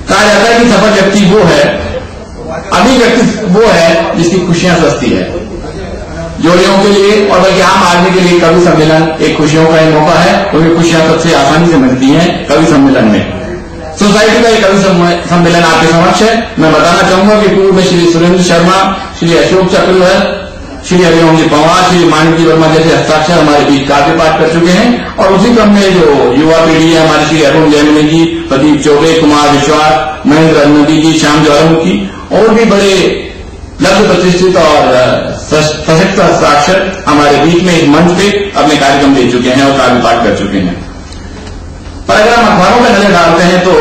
कहा जाता है कि सफल व्यक्ति वो है, अमीर व्यक्ति वो है जिसकी खुशियां सस्ती है। जोड़ियों के लिए और बल्कि आम आदमी के लिए कवि सम्मेलन एक खुशियों का एक मौका है, क्योंकि खुशियां सबसे आसानी से मिलती हैं कवि सम्मेलन में। सोसाइटी का एक कवि सम्मेलन आपके समक्ष है। मैं बताना चाहूंगा कि पूर्व में श्री सुरेंद्र शर्मा, श्री अशोक चक्रवर्ती, श्री हरिओम जी पवार, श्री मानवी वर्मा जैसे हस्ताक्षर हमारे बीच काव्य पाठ कर चुके हैं। और उसी क्रम में जो युवा पीढ़ी है हमारे श्री अरुण जयमिनी जी, प्रदीप चौबे, कुमार विश्वास, महेंद्र अजनबी जी, श्याम ज्वालामुखी और भी बड़े लब्ध प्रतिष्ठित और सशक्त हस्ताक्षर हमारे बीच में एक मंच पे अपने कार्यक्रम दे चुके हैं और काव्य पाठ कर चुके हैं। पर अगर हम अखबारों में नजर डालते हैं तो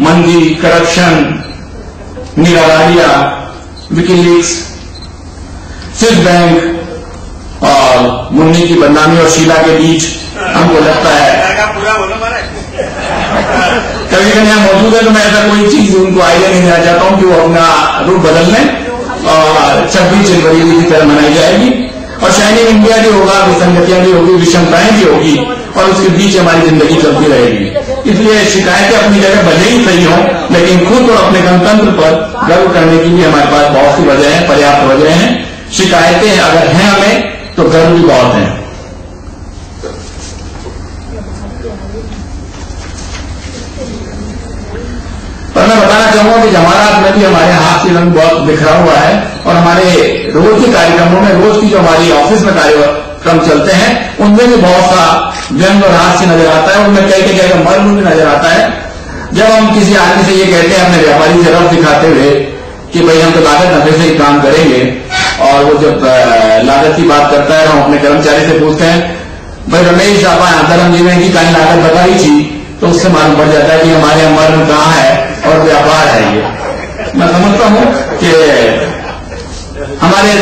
मंदी, करप्शन, निरालारिया, विकीलीक्स, स्विस बैंक और मुन्नी की बदनामी और शीला के बीच हमको लगता है कभी कभी यहाँ मौजूद है तो मैं ऐसा कोई चीज उनको आइडिया नहीं देना चाहता हूं कि वो अपना रूप बदल लें और 26 जनवरी की तरह मनाई जाएगी और शाइनिंग इंडिया भी होगा, विसंगतियां भी होगी, विषमताएं भी होगी और उसके बीच हमारी जिंदगी चलती रहेगी। इसलिए शिकायतें अपनी जगह भले ही सही हों, लेकिन खुद और अपने गणतंत्र पर गर्व करने की भी हमारे पास बहुत सी वजह है, पर्याप्त वजह है। शिकायतें अगर हैं हमें तो गर्व भी बहुत है। पर मैं बताना चाहूंगा कि जमानात में भी हमारे हाथ से रंग बहुत बिखरा हुआ है और हमारे रोज के कार्यक्रमों में, रोज की जो हमारी ऑफिस में कार्यक्रम चलते हैं उनमें भी बहुत सा व्यंग और हास्य नजर आता है। उनमें कई जगह मर्म भी नजर आता है। जब हम किसी आदमी से ये कहते हैं अपने व्यापारी से रफ दिखाते हुए कि भाई हम तो लागत नफे से ही काम करेंगे, और वो जब लागत की बात करता है हम अपने कर्मचारी से पूछते हैं भाई रमेश आप धर्म जी में की काली लागत बताई थी, तो उससे मालूम पड़ जाता है कि हमारे यहाँ मर्म कहाँ है और व्यापार है। ये मैं समझता हूं कि हमारे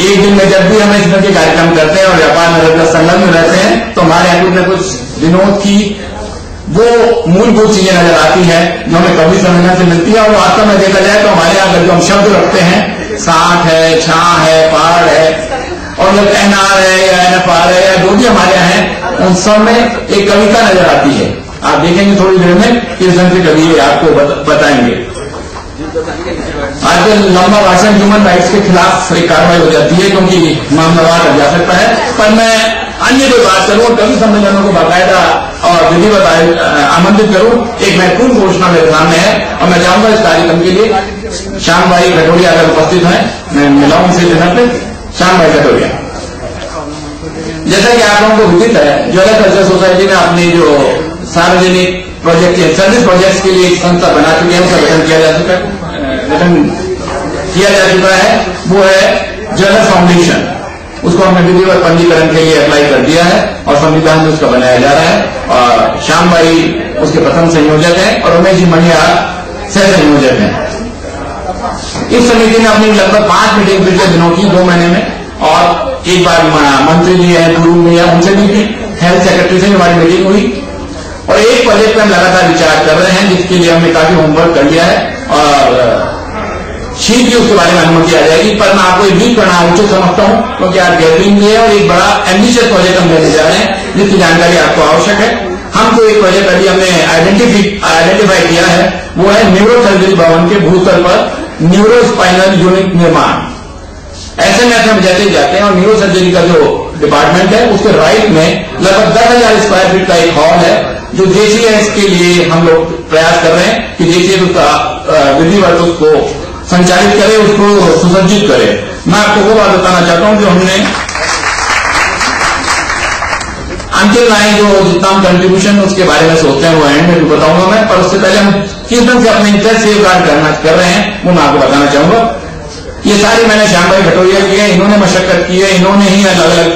एक दिन में जब भी हम इस तरह के कार्यक्रम करते हैं और व्यापार में रहकर संलग्न रहते हैं तो हमारे यहाँ कुछ न कुछ विनोद की वो मूलभूत चीजें नजर आती है जो हमें कभी सम्मेलन से मिलती है। और वास्तव में देखा जाए तो हमारे यहाँ अगर जो हम शब्द रखते हैं, साठ है, छा है, पहाड़ है और जब एनआर है या एनएफआर है या जो भी हमारे यहाँ है उन सब में एक कविता नजर आती है। आप देखेंगे थोड़ी देर में किस ढंग से कवि आपको बताएंगे। आजकल लंबा भाषण ह्यूमन राइट्स के खिलाफ एक कार्रवाई हो जाती है क्योंकि मामला कर जा सकता है। पर मैं अन्य कोई बात करूं, कवि सम्मेलनों को बाकायदा और विधिवत आमंत्रित करूं। एक महत्वपूर्ण घोषणा मेरे सामने है और मैं चाहूंगा इस कार्यक्रम के लिए श्याम भाई घटोरिया अगर उपस्थित हैं, मैं मिलाऊं इसे जगह पे। श्याम भाई घटोरिया, जैसा कि आप लोगों को विदित है, ज्वेलर कल्चर सोसाइटी ने अपनी जो सार्वजनिक प्रोजेक्ट के सर्विस प्रोजेक्ट्स के लिए एक संस्था बना चुके हैं, उसका गठन किया जा चुका है। वो है ज्वेलर फाउंडेशन। उसको हमने विधिवत पंजीकरण के लिए अप्लाई कर दिया है और संविधान में उसका बनाया जा रहा है। और श्याम भाई उसके प्रथम संयोजक हैं और रमेश जी मणिया सह संयोजक हैं। इस समिति ने अपनी लगभग 5 मीटिंग पिछले दिनों की 2 महीने में, और एक बार मंत्री जी है, गुरु में उनसे भी की, हेल्थ सेक्रेटरी से हमारी मीटिंग हुई और एक प्रोजेक्ट पर हम लगातार विचार कर रहे हैं जिसके लिए हमने काफी होमवर्क कर लिया है और शीघ्र ही उसके बारे में अनुमति आ जाएगी। पर मैं आपको एक बीच करना उचित समझता हूं क्योंकि आप गैदरिंग भी है और एक बड़ा एम्बिशियस प्रोजेक्ट हम लेने जा रहे हैं जिसकी जानकारी आपको आवश्यक है। हमको एक प्रोजेक्ट अभी हमने आइडेंटिफाई किया है, वो है न्यूरो सर्जरी भवन के भूतल पर न्यूरो स्पाइनल यूनिट निर्माण। एसएमएस हम जैसे जाते हैं और न्यूरो सर्जरी का जो डिपार्टमेंट है उसके राइट में लगभग 10,000 स्क्वायर फीट का एक हॉल है जो जेसीएस के लिए हम लोग प्रयास कर रहे हैं कि जेसीएस उसका विधिवत उसको संचालित करे, उसको सुसज्जित करे। मैं आपको वो बात बताना चाहता हूं जो हमने अंतिम लाइन जो जितना हम कंट्रीब्यूशन उसके बारे में सोचते हैं वो एंड में भी बताऊंगा मैं, पर उससे पहले हम किस ढंग से अपने इंटरेस्ट सेव गार्ड कर रहे हैं वो मैं आपको बताना चाहूंगा। ये सारी मैंने श्याम भाई घटोरिया की है, इन्होंने मशक्कत की है, इन्होंने ही अलग अलग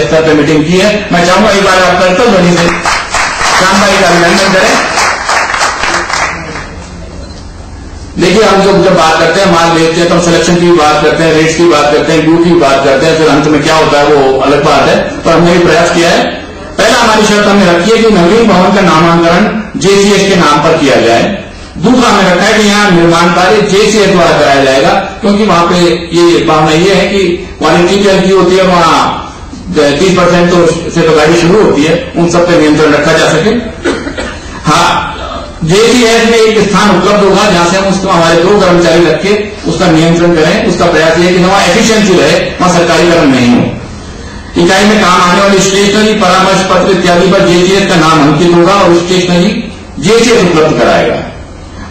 स्तर पर मीटिंग की है। मैं चाहूंगा एक बार आप करतल ध्वनि से श्याम भाई का अभिनंदन करें। देखिए हम जब बात करते हैं माल बेचते हैं तो हम सिलेक्शन की भी बात करते हैं, रेट्स की बात करते हैं, ड्यू की बात करते हैं, फिर अंत में क्या होता है वो अलग बात है। पर हमने भी प्रयास किया है। पहला हमारी शर्त हमने रखी है कि नवीन भवन का नामांकन जेसीएस के नाम पर किया जाए। दूसरा हमने रखा है कि यहाँ निर्माण कार्य जेसीएस द्वारा कराया जाएगा क्योंकि वहां पे ये भावना ये है कि क्वालिटी भी हल्की होती है, वहां 30% तो से तो गाड़ी शुरू होती है, उन सब पे नियंत्रण रखा जा सके। हाँ, जेसीएस में एक स्थान उपलब्ध होगा जहां से हम उसको हमारे 2 कर्मचारी रख के उसका नियंत्रण करें। उसका प्रयास यह है कि वहां एफिशिएंसी रहे, वहां सरकारीकरण नहीं हो। इकाई में काम आने वाली स्टेशनरी, परामर्श पत्र इत्यादि पर जेसीएस का नाम अंकित होगा और स्टेशनरी जेसीएस उपलब्ध कराएगा।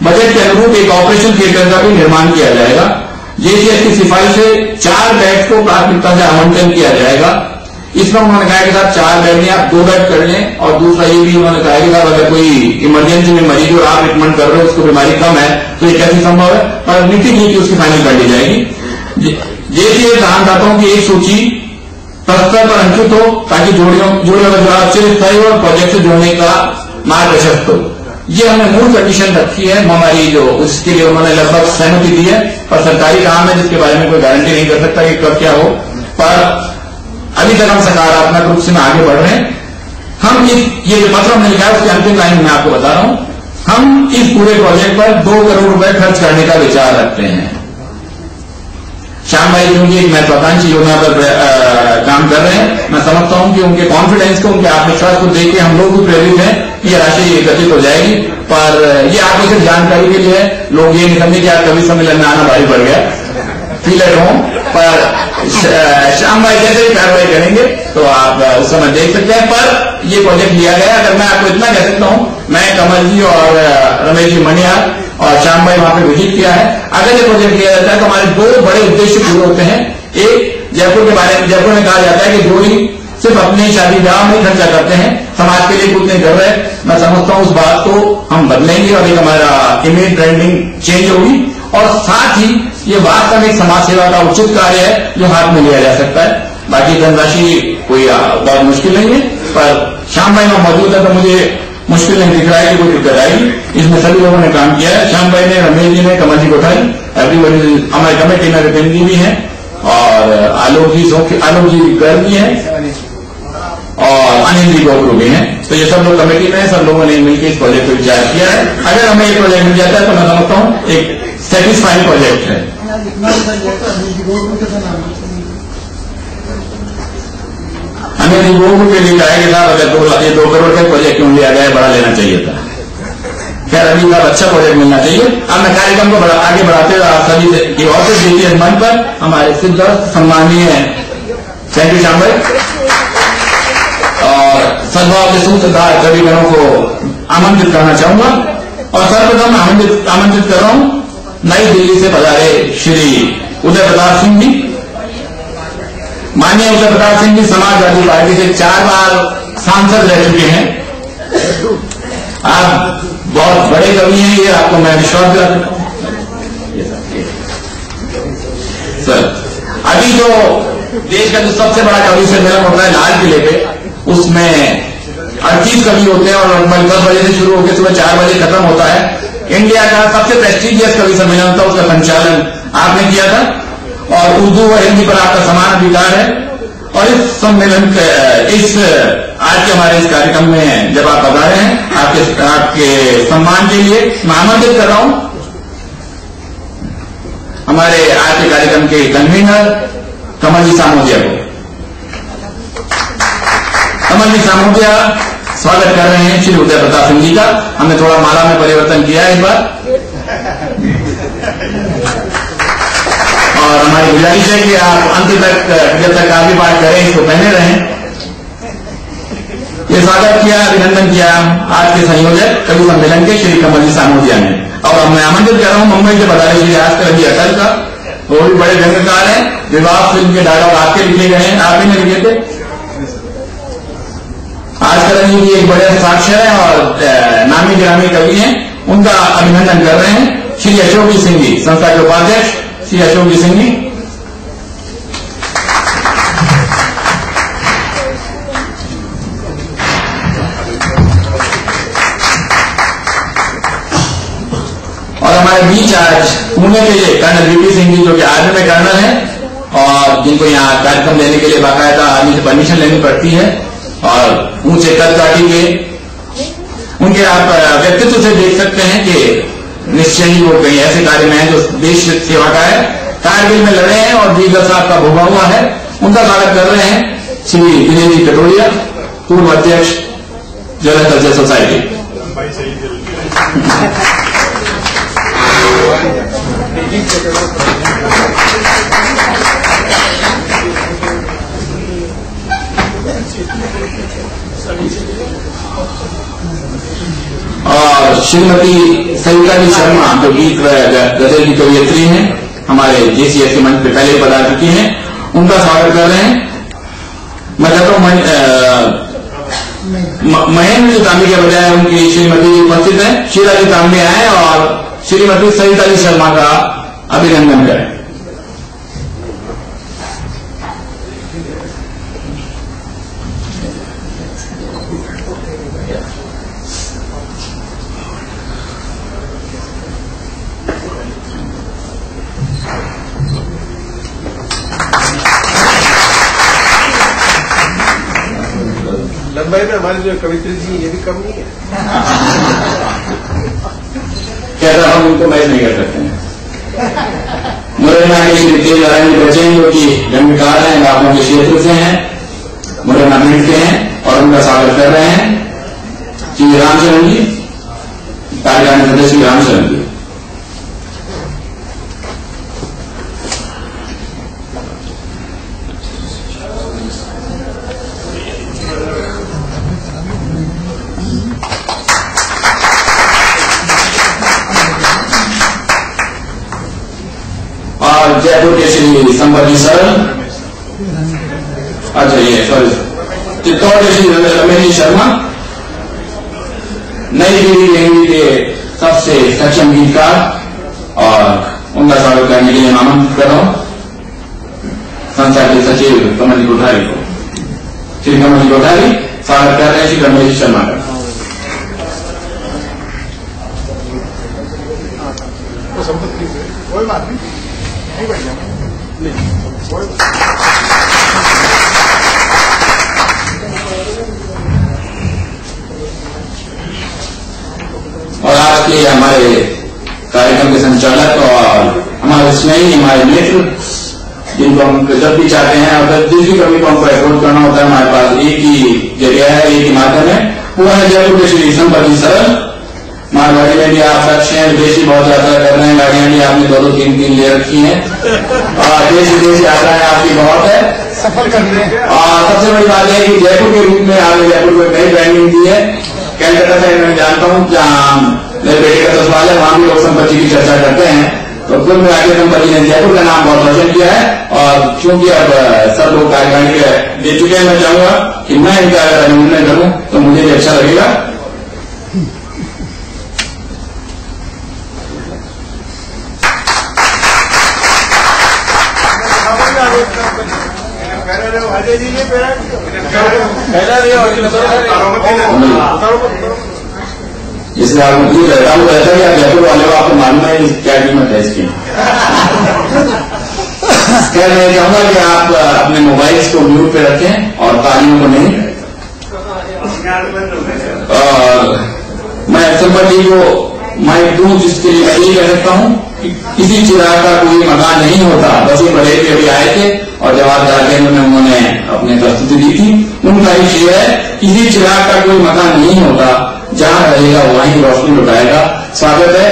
बजट के अनुरूप एक ऑपरेशन थिएटर का भी निर्माण किया जाएगा। जेसीएस की सिफारिश से 4 बेड को प्राथमिकता से आवंटन किया जाएगा। इसमें उन्होंने कहा कि साहब 4 बेड नहीं, आप 2 बेड कर लें। और दूसरा ये भी उन्होंने कहा कि साहब अगर कोई इमरजेंसी में मरीज और आप रिकमेंड कर रहे हो, उसको बीमारी कम है, तो ये कैसे संभव है, पर नीति नीति उसकी फाइनल कर ली जाएगी। जेसीएस दानदाताओं की एक सूची प्रस्तर पर अंकित हो ताकि जोड़ियों का जुड़ाव अच्छे से तय हो और प्रोजेक्ट से जोड़ने का मार्ग प्रशस्त हो। ये हमने मूल कंडीशन रखी है हमारी, जो उसके लिए उन्होंने लगभग सहमति दी है। पर सरकारी काम है जिसके बारे में कोई गारंटी नहीं कर सकता कि कब क्या हो, पर अभी तक हम सकारात्मक रूप से आगे बढ़ रहे हैं। हम ये जो पत्र हमने लिखा है उसकी अंतिम लाइन मैं आपको बता रहा हूं। हम इस पूरे प्रोजेक्ट पर 2 करोड़ रुपए खर्च करने का विचार रखते हैं। श्याम भाई क्योंकि एक महत्वाकांक्षी योजना पर काम कर रहे हैं, मैं समझता हूं कि उनके कॉन्फिडेंस को, उनके आत्मविश्वास को देख के हम लोग भी प्रेरित हैं कि ये राशि एकत्रित हो जाएगी। पर ये आपको सिर्फ जानकारी के लिए, लोग ये नहीं समझे कि आप कभी सम्मेलन में आना भारी पड़ गया, फील एट होम। पर श्याम भाई जैसे ही कार्रवाई करेंगे तो आप उस समय देख सकते हैं। पर ये प्रोजेक्ट लिया गया, अगर मैं आपको इतना कह सकता हूं, मैं कमल जी और रमेश जी मनियार और श्याम भाई वहां पे विजिट किया है। अगर ये प्रोजेक्ट लिया जाता है तो हमारे 2 बड़े उद्देश्य पूरे होते हैं। एक, जयपुर के बारे में, जयपुर में कहा जाता है कि जो ही सिर्फ अपने शादी ब्याह में खर्चा करते हैं, समाज के लिए कुछ नहीं कर रहे। मैं समझता हूं उस बात को हम बदलेंगे और एक हमारा इमेज ब्रांडिंग चेंज होगी। और साथ ही ये वास्तव में समाज सेवा का उचित कार्य है जो हाथ में लिया जा सकता है। बाकी धनराशि कोई बहुत मुश्किल नहीं है, पर श्याम भाई वहां मौजूद है तो मुझे मुश्किल नहीं दिख रहा है कि कोई दिक्कत आएगी। इसमें सभी लोगों ने काम किया है, श्याम भाई ने, रमेश जी ने, कमल जी कोठारी, एवरीबडी, हमारे कमेटी में विपिन जी भी हैं और आलोक जी गर्ग जी हैं और अनिल जी गोखरू भी हैं। तो ये सब लोग कमेटी में हैं, सब लोगों ने मिलकर इस प्रोजेक्ट पर विचार किया है। अगर हमें एक प्रोजेक्ट मिल जाता है तो मैं समझता हूं एक सेटिस्फाइंग प्रोजेक्ट है। हमें लोगों के लिए कहा कि साहब अगर 2 करोड़ का प्रोजेक्ट क्यों लिया गया, बड़ा लेना चाहिए था। खैर अभी साहब अच्छा प्रोजेक्ट मिलना चाहिए। अब मैं कार्यक्रम को आगे बढ़ाते हुए आप सभी की ओर से जीटीएस मंच पर हमारे सिद्ध सम्मानीय थैंक यू श्याम भाई और सद्भाव के सूत्रधार सभी जनों को आमंत्रित करना चाहूंगा। और सर्वप्रथम आमंत्रित कर रहा हूं नई दिल्ली से पधारे श्री उदय प्रताप सिंह जी। माननीय उदय प्रताप सिंह जी समाजवादी पार्टी से 4 बार सांसद रह चुके हैं। आप बहुत बड़े कवि हैं, ये आपको मैं विश्वास दिलाता हूं। सर अभी जो देश का जो सबसे बड़ा कवि सम्मेलन होता है लाल किले पे, उसमें 38 कवि होते हैं और 10 बजे से शुरू होकर सुबह 4 बजे खत्म होता है। इंडिया का सबसे प्रेस्टिजियस कवि सम्मेलन था, उसका संचालन आपने किया था और उर्दू व हिंदी पर आपका समान अधिकार है। और इस सम्मेलन इस आज के हमारे इस कार्यक्रम में जब आप बता रहे हैं, आपके सम्मान के लिए मैं आमंत्रित कर रहा हूं हमारे आज के कार्यक्रम के कन्वीनर कमल जी सामोदिया को। कमल जी सामोदिया स्वागत कर रहे हैं श्री उदय प्रताप सिंह जी का। हमने थोड़ा माला में परिवर्तन किया है इस बार और हमारी गुजारिश है कि आप अंत तक जब तक आगे बात करें इसको पहने रहें। ये स्वागत किया, अभिनंदन किया आज के संयोजक कवि सम्मेलन के श्री कमल जी सामोदिया ने। और मैं आमंत्रित कर रहा हूं मुंबई से बता रहे श्री आजकल जी अटल का, वो भी बड़े व्यंग्यकार हैं। विवाह फिल्म के डायलॉग आपके लिखे गए हैं, आप ही ने लिखे थे। आजकल जी भी एक बड़े साक्षर हैं और नामी गिरामी कवि हैं, उनका अभिनंदन कर रहे हैं श्री अशोक जी सिंह जी, संस्था के उपाध्यक्ष श्री अशोक जी सिंह जी। और हमारे बीच आज पुणे के लिए कर्नल वीपी सिंह जी, जो कि आर्मी में कर्नल हैं और जिनको यहाँ कार्यक्रम देने के लिए बाकायदा आर्मी से परमिशन लेनी पड़ती है और ऊंचे कद काठी के, उनके आप व्यक्तित्व से देख सकते हैं कि निश्चय ही वो कई ऐसे कार्य में है जो देश सेवा का है। कारगिल में लड़े हैं और दीगर साहब का भोगा हुआ है। उनका स्वागत कर रहे हैं श्री दिनेश जी कटोरिया, पूर्व अध्यक्ष जनरल कल्चर सोसाइटी। और श्रीमती सविता जी शर्मा जो गीत गजल की कवियत्री हैं, हमारे जेसीएस के मंच पे पहले पधा चुकी हैं, उनका स्वागत कर रहे हैं। मैं चाहता हूं महेंद्र जी तांबे के बजाय उनकी श्रीमती उपस्थित है, शीला जी तांबे आए और श्रीमती सविता जी शर्मा का अभिनंदन करें। लंबाई में हमारी जो कवित्री जी ये भी कम नहीं है। कहता हम उनको मैच नहीं कर सकते हैं। मुरैना के श्री तेज नारायण बचेन जो कि जन्मकार हैं, लाभों के क्षेत्र से हैं, मुरैना मिनट के हैं और उनका स्वागत कर रहे हैं श्री रामचरण जी, कार्यकारिणी सदस्य श्री रामचरण जी। और जयपुर के श्री संपत्ति सर, अच्छा ये सॉरी, चित्तौड़ के श्री रमेश शर्मा, नई पीढ़ी के हिंदी के सबसे सक्षम गीतकार, और उनका स्वागत करने के लिए आमंत्रित कर रहा हूं संस्था के सचिव कमल जी कोठारी को। श्री कमल जी कोठारी स्वागत कर रहे हैं श्री रमेश शर्मा का। कोई बात नहीं, और आज के हमारे कार्यक्रम के संचालक और हमारे स्नेही, हमारे मित्र, जिनको हम जब भी चाहते हैं और जिस भी कभी को हमको अप्रोच करना होता है, हमारे पास एक ही जगह है, एक ही माध्यम है, वो है जयपुर के श्री संपत्ति सर। मारवाड़ी में भी आप दक्ष हैं, विदेशी बहुत यात्रा कर रहे हैं, गाड़ियां भी आपने 2-3 ले रखी हैं और देश विदेश यात्राएं आपकी बहुत है, सफल करते हैं। और सबसे बड़ी बात है कि जयपुर के रूप में आपने जयपुर को नई ब्रांडिंग दी है। कैलकाटा से मैं जानता हूँ जहाँ मेरे बेटे का ससुराल है, वहां भी लोग संपत्ति की चर्चा करते हैं, तो कुल मिला के संपत्ति ने जयपुर का नाम बहुत रोशन किया है। और क्योंकि अब सब लोग कार्यकारिणी दे चुके हैं, मैं चाहूंगा कि मैं इनका अगर अभिनंदन करूं तो मुझे भी अच्छा लगेगा। इसलिए आप मुझे कहता हूँ ऐसा कि आप जयपुर वाले हो, आपको मालूम है क्या कीमत है इसकी। क्या मैं चाहूंगा कि आप अपने मोबाइल्स को म्यूट पे रखें और तालियों को नहीं। और मैं संपत्ति को माइक दूं जिसके लिए मैं ये कह सकता हूँ कि किसी चिराग का कोई मकान नहीं होता। बस ये बड़े भी अभी आए थे और जवाब जाके उन्होंने अपनी प्रस्तुति दी थी, उनका ही शेर है, किसी चिराग का कोई मकान नहीं होता, जहां रहेगा वहीं रोशनी लुटाएगा। स्वागत है